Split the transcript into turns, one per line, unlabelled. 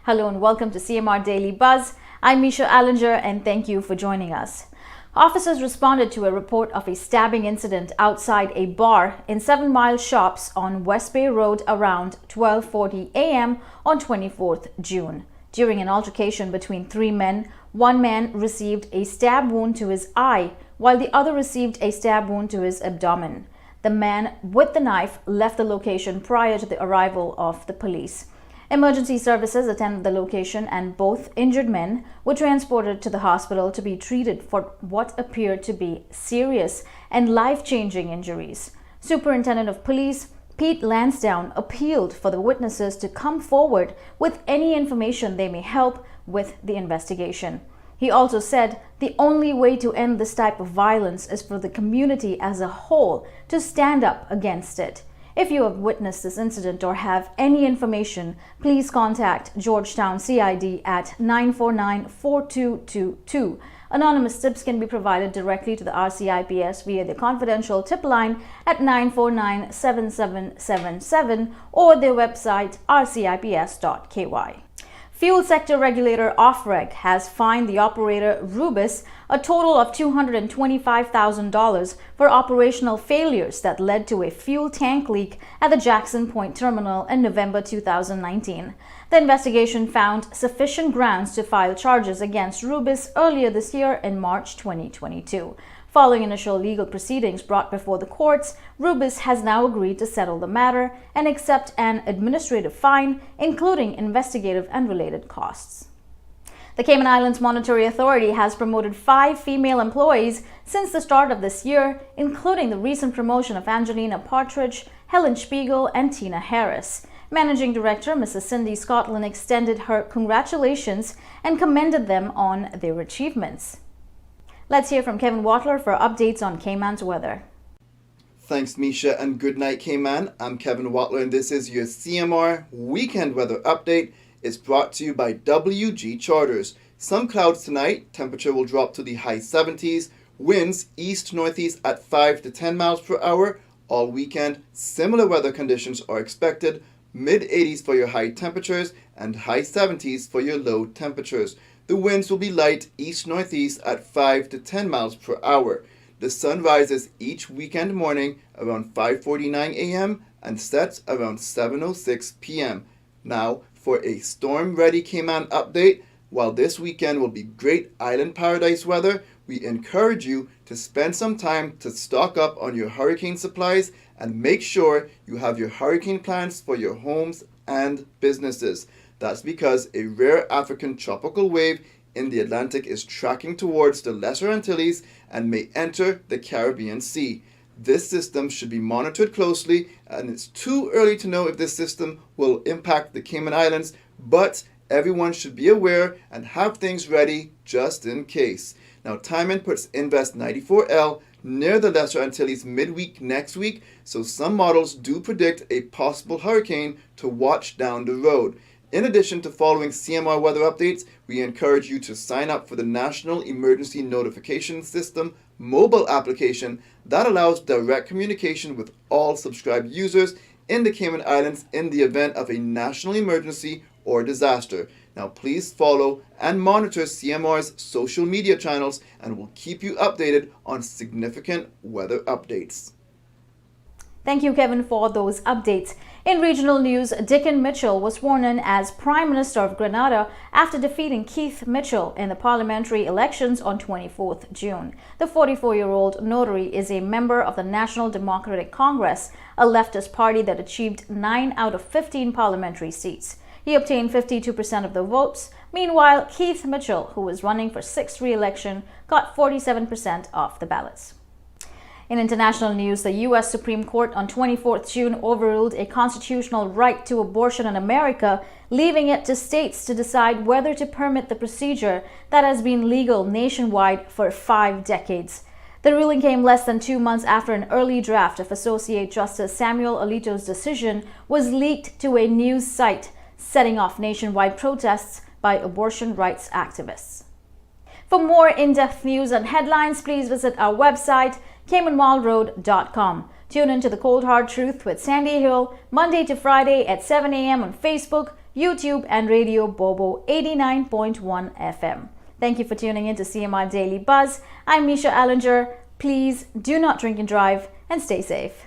Hello and welcome to CMR Daily Buzz. I'm Misha Allinger and thank you for joining us. Officers responded to a report of a stabbing incident outside a bar in 7 Mile Shops on West Bay Road around 12:40 a.m. on 24th June. During an altercation between 3 men, one man received a stab wound to his eye, while the other received a stab wound to his abdomen. The man with the knife left the location prior to the arrival of the police. Emergency services attended the location and both injured men were transported to the hospital to be treated for what appeared to be serious and life-changing injuries. Superintendent of Police Pete Lansdowne appealed for the witnesses to come forward with any information they may help with the investigation. He also said the only way to end this type of violence is for the community as a whole to stand up against it. If you have witnessed this incident or have any information, please contact Georgetown CID at 949-4222. Anonymous tips can be provided directly to the RCIPS via the confidential tip line at 949-7777 or their website rcips.ky. Fuel sector regulator OFREG has fined the operator Rubis a total of $225,000 for operational failures that led to a fuel tank leak at the Jackson Point terminal in November 2019. The investigation found sufficient grounds to file charges against Rubis earlier this year in March 2022. Following initial legal proceedings brought before the courts, Rubis has now agreed to settle the matter and accept an administrative fine, including investigative and related costs. The Cayman Islands Monetary Authority has promoted 5 female employees since the start of this year, including the recent promotion of Angelina Partridge, Helen Spiegel, and Tina Harris. Managing Director Mrs. Cindy Scotland extended her congratulations and commended them on their achievements. Let's hear from Kevin Watler for updates on Cayman's weather.
Thanks, Misha, and good night, Cayman. I'm Kevin Watler, and this is your CMR Weekend Weather Update. It's brought to you by WG Charters. Some clouds tonight. Temperature will drop to the high 70s. Winds east-northeast at 5 to 10 miles per hour. All weekend, similar weather conditions are expected. Mid-80s for your high temperatures and high 70s for your low temperatures. The winds will be light east-northeast at 5 to 10 miles per hour. The sun rises each weekend morning around 5:49 a.m. and sets around 7:06 p.m. Now, for a storm-ready Cayman update, while this weekend will be great island paradise weather, we encourage you to spend some time to stock up on your hurricane supplies and make sure you have your hurricane plans for your homes and businesses. That's because a rare African tropical wave in the Atlantic is tracking towards the Lesser Antilles and may enter the Caribbean Sea. This system should be monitored closely, and it's too early to know if this system will impact the Cayman Islands, but everyone should be aware and have things ready just in case. Now, Timon puts Invest 94L near the Lesser Antilles midweek next week, so some models do predict a possible hurricane to watch down the road. In addition to following CMR weather updates, we encourage you to sign up for the National Emergency Notification System mobile application that allows direct communication with all subscribed users in the Cayman Islands in the event of a national emergency or disaster. Now, please follow and monitor CMR's social media channels, and we'll keep you updated on significant weather updates.
Thank you, Kevin, for those updates. In regional news, Dickon Mitchell was sworn in as Prime Minister of Grenada after defeating Keith Mitchell in the parliamentary elections on 24th June. The 44-year-old notary is a member of the National Democratic Congress, a leftist party that achieved 9 out of 15 parliamentary seats. He obtained 52% of the votes. Meanwhile, Keith Mitchell, who was running for 6th re-election, got 47% of the ballots. In international news, the U.S. Supreme Court on 24th June overruled a constitutional right to abortion in America, leaving it to states to decide whether to permit the procedure that has been legal nationwide for 5 decades. The ruling came less than 2 months after an early draft of Associate Justice Samuel Alito's decision was leaked to a news site, setting off nationwide protests by abortion rights activists. For more in-depth news and headlines, please visit our website, CaymanMallRoad.com. Tune into The Cold Hard Truth with Sandy Hill, Monday to Friday at 7 a.m. on Facebook, YouTube, and Radio Bobo 89.1 FM. Thank you for tuning in to CMR Daily Buzz. I'm Misha Allinger. Please do not drink and drive and stay safe.